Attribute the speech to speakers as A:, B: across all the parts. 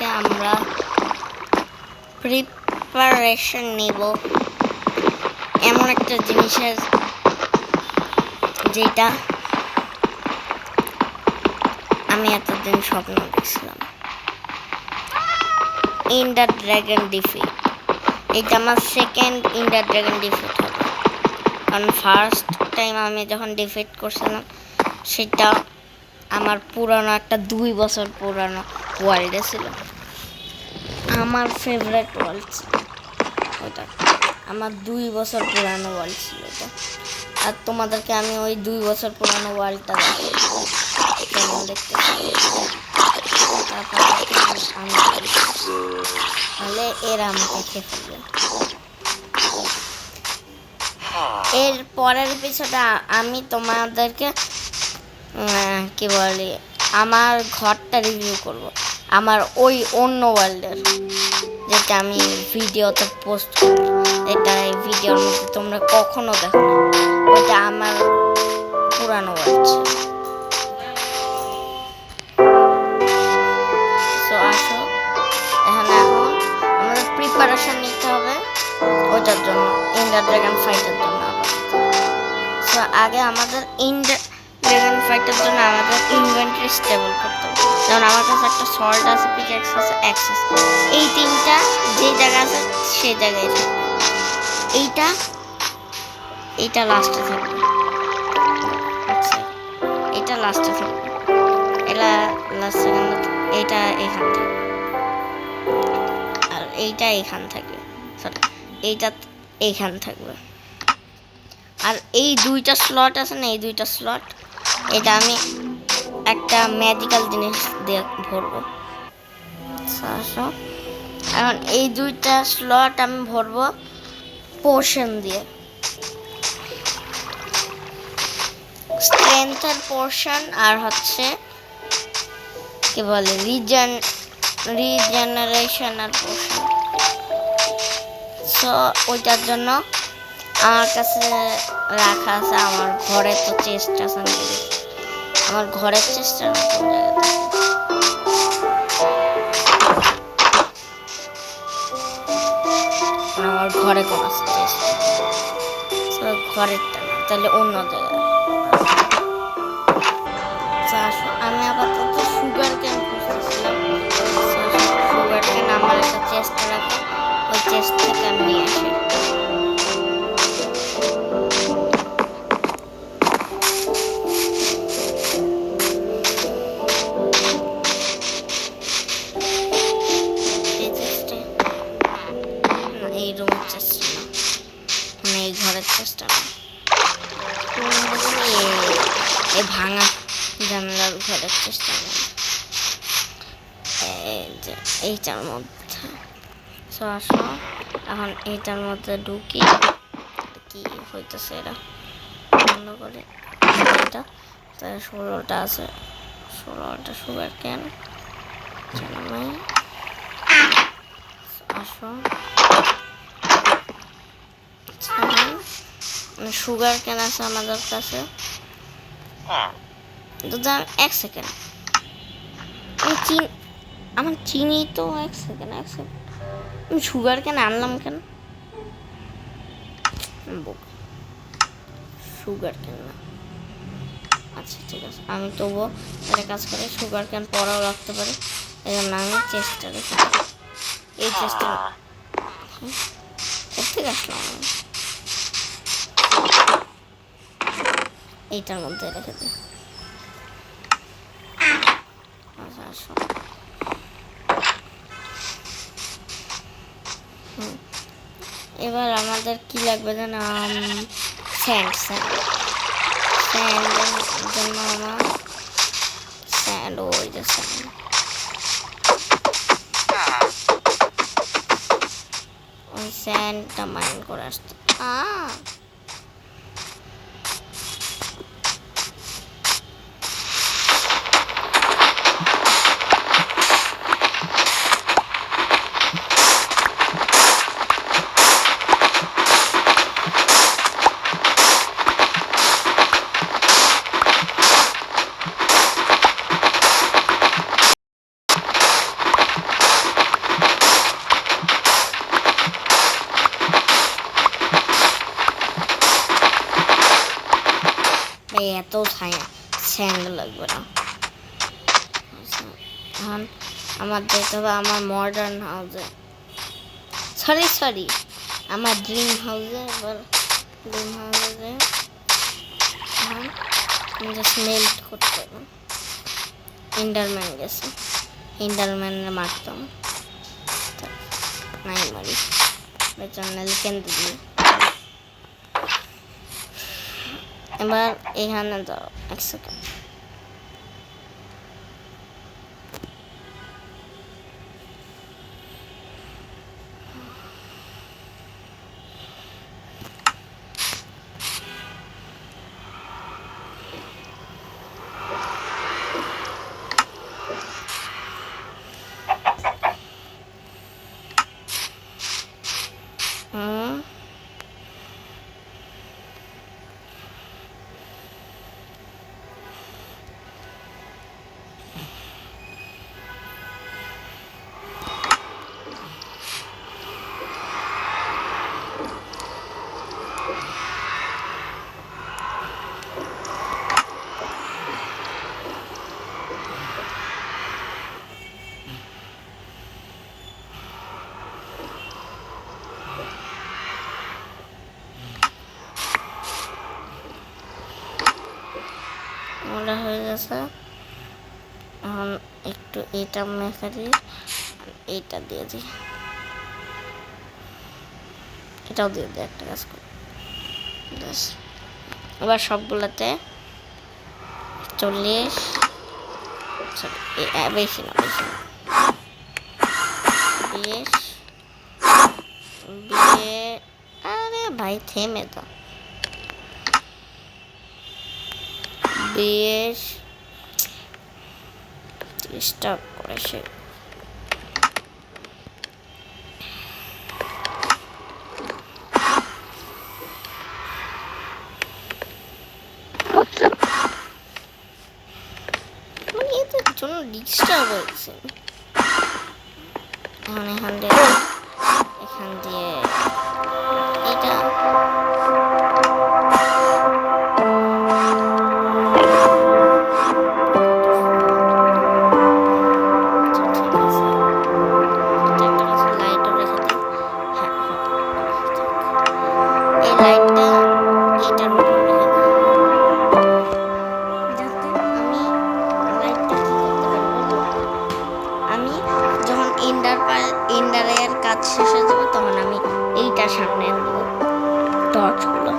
A: আজকে আমরা প্রিপারেশন নিব এমন একটা জিনিসের যেটা আমি এতদিন স্বপ্ন দেখছিলাম। ইন্ডার ড্রাগন ডিফিট। এটা আমার সেকেন্ড ইন্ডার ড্রাগন ডিফিট হবে, কারণ ফার্স্ট টাইম আমি যখন ডিফিট করছিলাম সেটা আমার পুরানো একটা 2 বছর পুরানো ওয়ার্ল্ডে ছিল। আমার ফেভারিট ওয়ার্ল্ড ছিল ওটা, আমার 2 বছর পুরানো ওয়ার্ল্ড ছিল ওটা। আর তোমাদেরকে আমি ওই 2 বছর পুরানো ওয়ার্ল্ডটা কেমন দেখতে তাহলে এরা আমাকে খেয়ে ফেলবে। এর পরের এপিসোডে আমি তোমাদেরকে কি বলি আমার ঘরটা রিভিউ করব, আমার ওই অন্য ওয়ার্ল্ডের, যেটা আমি ভিডিওতে পোস্ট করি। এটা এই ভিডিওর মধ্যে তোমরা কখনো দেখো না, ওটা আমার পুরানো ওয়ার্ল্ড ছিল। সো আসো এখন আমাদের প্রিপারেশন নিতে হবে ওটার জন্য, ইন্ডার ড্রাগন ফাইটের জন্য। সো আগে আমাদের ইন্ডার ড্রাগন ফাইটের জন্য আমাদের ইনভেন্টরি স্টেবল করতে হবে। যেমন আমার কাছে একটা সল্ট আছে, পিকেক্স আছে, অ্যাক্সেস, এই তিনটা যে জায়গা আছে সেই জায়গায় থাকবে। এইটা লাস্টে থাকবে, আচ্ছা এটা লাস্টে থাকবে, এটা লাস্ট সেকেন্ড, এইটা এখান থাকবে, আর এইটা এখান থাকবে, সরি এইটা এইখান থাকবে। আর এই দুইটা স্লট আছে না, এই দুইটা স্লট এটা আমি একটা ম্যাজিক্যাল জিনিস দিয়ে ভরবো। এখন এই দুইটা স্লট আমি ভরবো পোর্শন দিয়ে, স্ট্রেংথের পোর্শন আর হচ্ছে কি বলে রিজেনারেশনের পোর্শন। সো ওইটার জন্য আমার কাছে রাখা আছে, আমার ঘরে তো চেস্ট আছে, আমার ঘরের চেষ্টা আমার ঘরে কোন আছে চেষ্টা, ঘরেরটা না, তাহলে অন্য জায়গায়। আমি আপাতত সুগার ক্যান খুঁজতেছিলাম, সুগার ক্যান আমার একটা চেষ্টা রাখা, ওই চেষ্টা থেকে আমি নিয়ে আসি। এই রুমের চেষ্টা না, মানে এই ঘরের চেষ্টা না, এই ভাঙা জানলার ঘরের চেষ্টা না, এইটার মধ্যে। আসো এখন এইটার মধ্যে ঢুকি, কি হইতেছে এরা বন্ধ করে। এটা তাই 16টা আছে, 16টা সুগার ক্যান। আসো সুগার ক্যান আছে আমাদের কাছে। এক সেকেন্ড, আমার চিনি তো এক সেকেন্ড আমি সুগার ক্যান আনলাম কেন? সুগার ক্যান না, আচ্ছা ঠিক আছে, আমি তবুও একটা কাজ করে সুগার ক্যান পরাও রাখতে পারি, এই জন্য আমি চেষ্টা রেখে এই চেষ্টা থেকে আসলাম এইটার মধ্যে রেখে দিই। আচ্ছা আসো এবার আমাদের কি লাগবে জানো? স্যান্ডের জন্য আমার স্যান্ড, ওই যে স্যান্ড, ওই স্যান্ডটা মাইন করে আসতে। এত স্যান্ড লাগবে না। এখন আমার যেতে হবে আমার মডার্ন হাউসে, সরি আমার ড্রিম হাউসে। এবার ড্রিম হাউসে এখন জাস্ট মেল্ট করতে হবে। এন্ডারম্যান গেছে, এন্ডারম্যানের মারতাম, নাই মারি বেচার কেন্দ্র দিয়ে। এবার এখানে দাও এক সেকেন্ড। মোটা হয়ে গেছে। এখন একটু এটা মেখে দিই, এইটা দিয়ে দিই, এটাও দিয়ে দিই, একটা কাজ করি। এবার সবগুলোতে 40, বেশি না 20, আরে ভাই থেমে তো, 20 30টা করে সে। এদের জন্য ডিস্টার্ব হয়েছে। এখন এখান দিয়ে এটা এন্ডারের কাজ শেষ হয়ে যাবে, তখন আমি এইটার সামনে দেবো টর্চগুলো।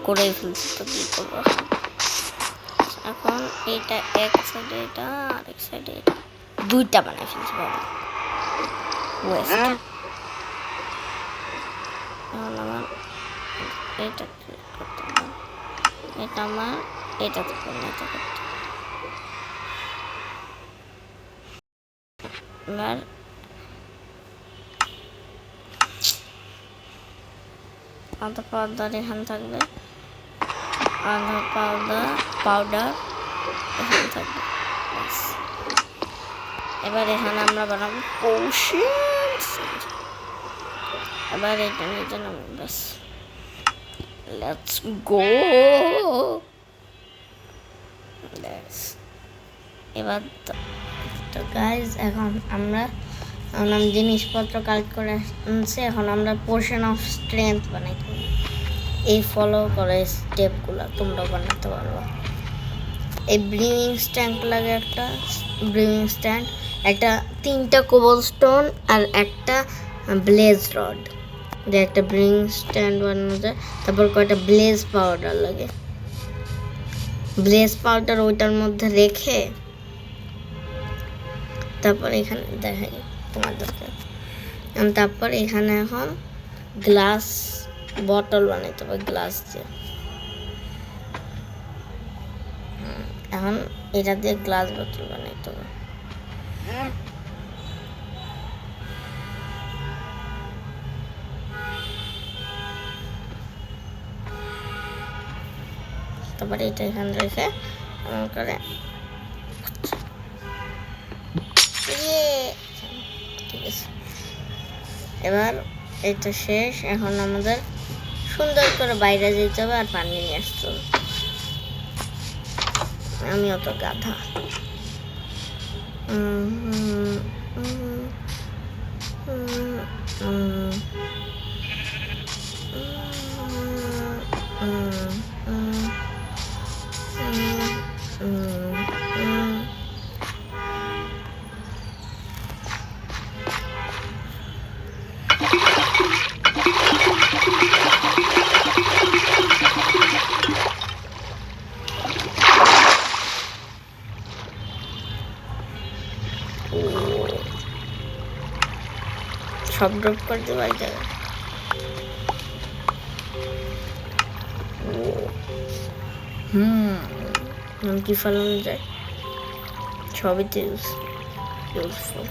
A: করেই ফেলছি, তো কি করবো এখন। এইটা এক সাইডে, এটা আরেক সাইডে এটা। দুইটা বানাই ফেলছি বাবা ওয়েস্ট। এখন আমার এটা করতে হবে, এটা আমার এটাতে পরিণত করতে হবে। এবার আধা পাউডার এখানে থাকবে, আধা পাউডার এখানে থাকবে। এবার এখানে আমরা বানাবো পোশন। এবার এটা নিচে নামাবো, ব্যাস লেটস গো। এবার তো গাইজ এখন আমরা জিনিসপত্র কালেক্ট করে আনছি, এখন আমরা পোর্শন অফ স্ট্রেংথ বানাইতে পারবো। এই ফলো করে স্টেপগুলো তোমরা বানাতে পারবো। এই ব্রিমিং স্ট্যান্ড লাগে, একটা ব্রিমিং স্ট্যান্ড, একটা 3টা কোবলস্টোন আর একটা ব্লেজ রড দিয়ে একটা ব্রিমিং স্ট্যান্ড বানানো যায়। তারপর কয়টা ব্লেজ পাউডার লাগে, ব্লেজ পাউডার ওইটার মধ্যে রেখে তারপর এখানে দেখাই তোমার দরকার। তারপর এখানে এখন গ্লাস বটল বানাইতে হবে গ্লাস দিয়ে। এখন এটা দিয়ে গ্লাস বোতল বানাইতে হবে। তারপরে এটা এখানে রেখে এমন করে ঠিক আছে। এবার এটা শেষ, এখন আমাদের সুন্দর করে বাইরে যেতে হবে আর পানি নিয়ে আসতে হবে। আমি অত গাধা। সব ড্রপ করে দেবো এক জায়গায়। কি ফলানো যায়, সবই তো ইউজফুল।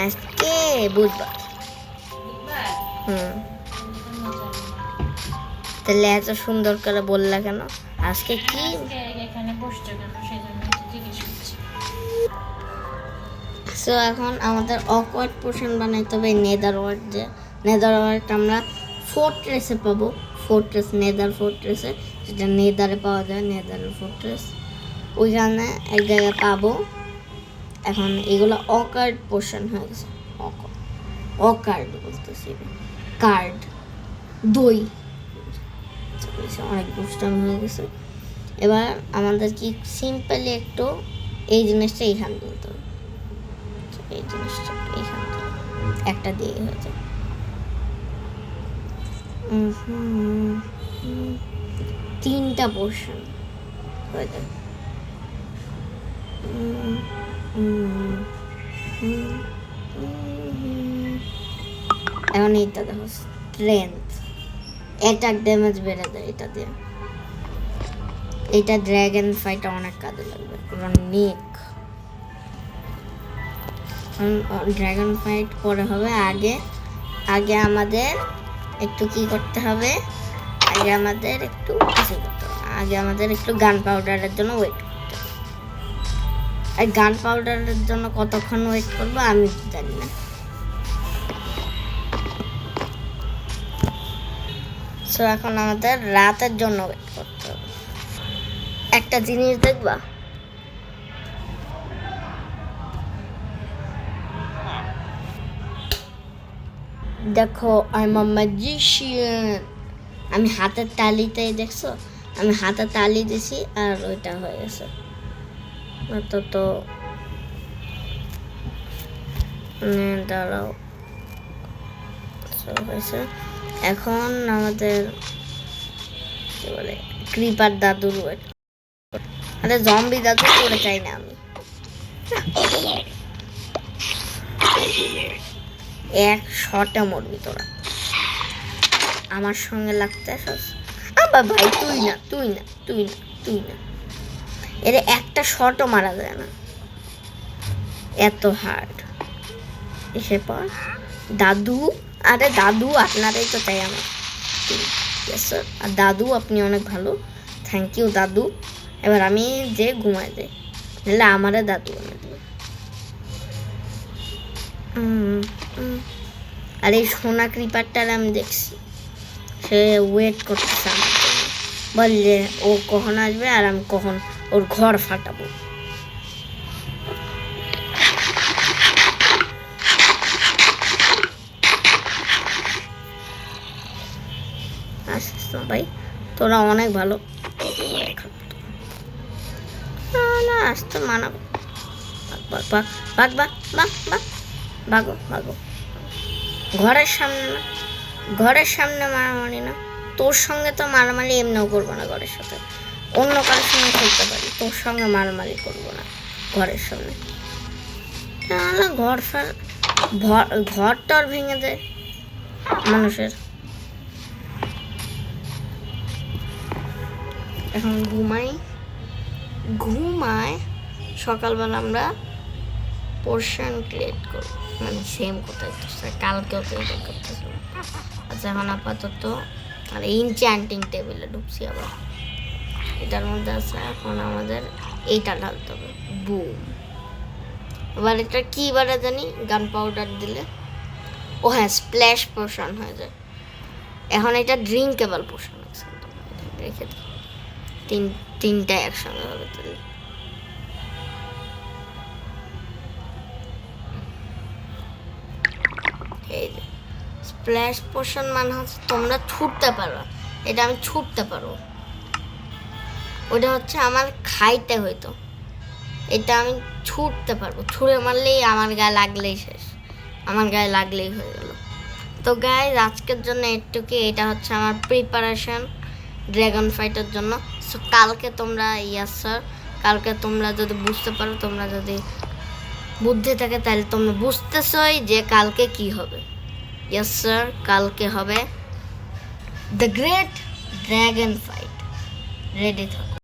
A: আজকে বুধবার, তাহলে এত সুন্দর করে বললা কেন? আজকে কি
B: এখানে বসছো কেন সেজন্য জিজ্ঞেস করছি।
A: সো এখন আমাদের অকওয়ার্ড পোর্শন বানাইতে হবে নেদার ওয়ার্ড দিয়ে। নেদার ওয়ার্ড আমরা ফোর্ট্রেসে পাবো, ফোর্ট্রেস নেদার ফোর্ট্রেসে, যেটা নেদারে পাওয়া যায়, নেদারের ফোর্ট্রেস ওইখানে এক জায়গায় পাবো। এখন এগুলো অকার্ড পোর্শন হয়ে গেছে, অকার্ড বলতেছি, কার্ড দই অনেক দুষ্টামি হয়ে গেছে। এবার আমাদের কি সিম্পলি একটু এই জিনিসটা এইখান দিতে হবে, এই জিনিসটা এইখান থেকে একটা দিয়ে হয়ে যায়। 3টা পোর্শন হয়ে যায়। এখন এইটা দেখো স্ট্রেংথ, অ্যাটাক ড্যামেজ বেড়ে যায় এটা দিয়ে। এটা ড্রাগন ফাইটে অনেক কাজে লাগবে। নিক ড্রাগন ফাইট পরে হবে, আগে আমাদের একটু কি করতে হবে, আগে আমাদের একটু কিছু করতে হবে, আগে আমাদের একটু গান পাউডারের জন্য ওয়েট করতে হবে। আর গান পাউডারের জন্য কতক্ষণ ওয়েট করবো আমি জানি না। সো এখন আমাদের রাতের জন্য ওয়েট করতে হবে। একটা জিনিস দেখবা, দেখো আই এম আ ম্যাজিশিয়ান। আমি হাতের তালিতেই দেখছো, আমি হাতের তালি দিছি আর ওইটা হয়ে গেছে। তো দাঁড়াও, হয়েছে। এখন আমাদের কি বলে ক্রিপার দাদুর ওয়েট। আরে জম্বি দাদু করে চাই না আমি। এক শটে মরবি তোরা, আমার সঙ্গে লাগতে আসস। আবার ভাই তুই না তুই না তুই না তুই না, এর একটা শটও মারা যায় না, এত হার্ড। এসে পর দাদু, আরে দাদু আপনারাই তো চাই আমার। Yes sir. আর দাদু আপনি অনেক ভালো, থ্যাংক ইউ দাদু। এবার আমি যে ঘুমায় যাই, নাহলে আমারে দাদু এনে দেবে। আর এই সোনা ক্রিপারটার আমি দেখছি, সে ওয়েট করতেছে আমার জন্য, বললে ও কখন আসবে আর আমি কখন ওর ঘর ফাটাবো। আসিস না ভাই, তোরা অনেক ভালো। না আসতে মানাবো, বাগ বাগ বাগ বাগ বাগ বাগ ভাগো ভাগো। ঘরের সামনে না, ঘরের সামনে মারামারি না। তোর সঙ্গে তো মারামারি এমনিও করবো না, ঘরের সাথে অন্য কারোর সঙ্গে খেলতে পারি, তোর সঙ্গে মারামারি করবো না ঘরের সামনে। তাহলে ঘর ফের ঘর টর ভেঙে দেয় মানুষের। এখন ঘুমায়, সকালবেলা আমরা পোর্শন ক্রিয়েট করব, মানে সেম কোথায় কালকেও তো এটা করতেছিল। আচ্ছা এখন আপাতত আর ইনচ্যান্টিং টেবিলে ঢুকছি আবার, এটার মধ্যে আছে এখন আমাদের এইটা ঢালতে হবে, বুম। এবার এটা কি বারে জানি, গান পাউডার দিলে ও হ্যাঁ স্প্ল্যাশ পোর্শন হয়ে যায়। এখন এটা ড্রিঙ্কেবল পোর্শন আছে, রেখে দিই, তিনটা একসঙ্গে হবে তাহলে। এই যে স্প্ল্যাশ পোর্শন মানে হচ্ছে তোমরা ছুটতে পারো, এটা আমি ছুটতে পারো। ওটা হচ্ছে আমার খাইতে হইতো, এটা আমি ছুটতে পারবো, ছুঁড়ে মারলেই আমার গায়ে লাগলেই শেষ, আমার গায়ে লাগলেই হয়ে গেল। তো গাইজ আজকের জন্য একটুকি, এটা হচ্ছে আমার প্রিপারেশন ড্রাগন ফাইটের জন্য। সো কালকে তোমরা, ইয়াস স্যার, কালকে তোমরা যদি বুঝতে পারো, তোমরা যদি বুদ্ধি থাকে তাহলে তোমরা বুঝতেছই যে কালকে কি হবে। ইয়েস স্যার, কালকে হবে the great dragon fight, ready থাকো।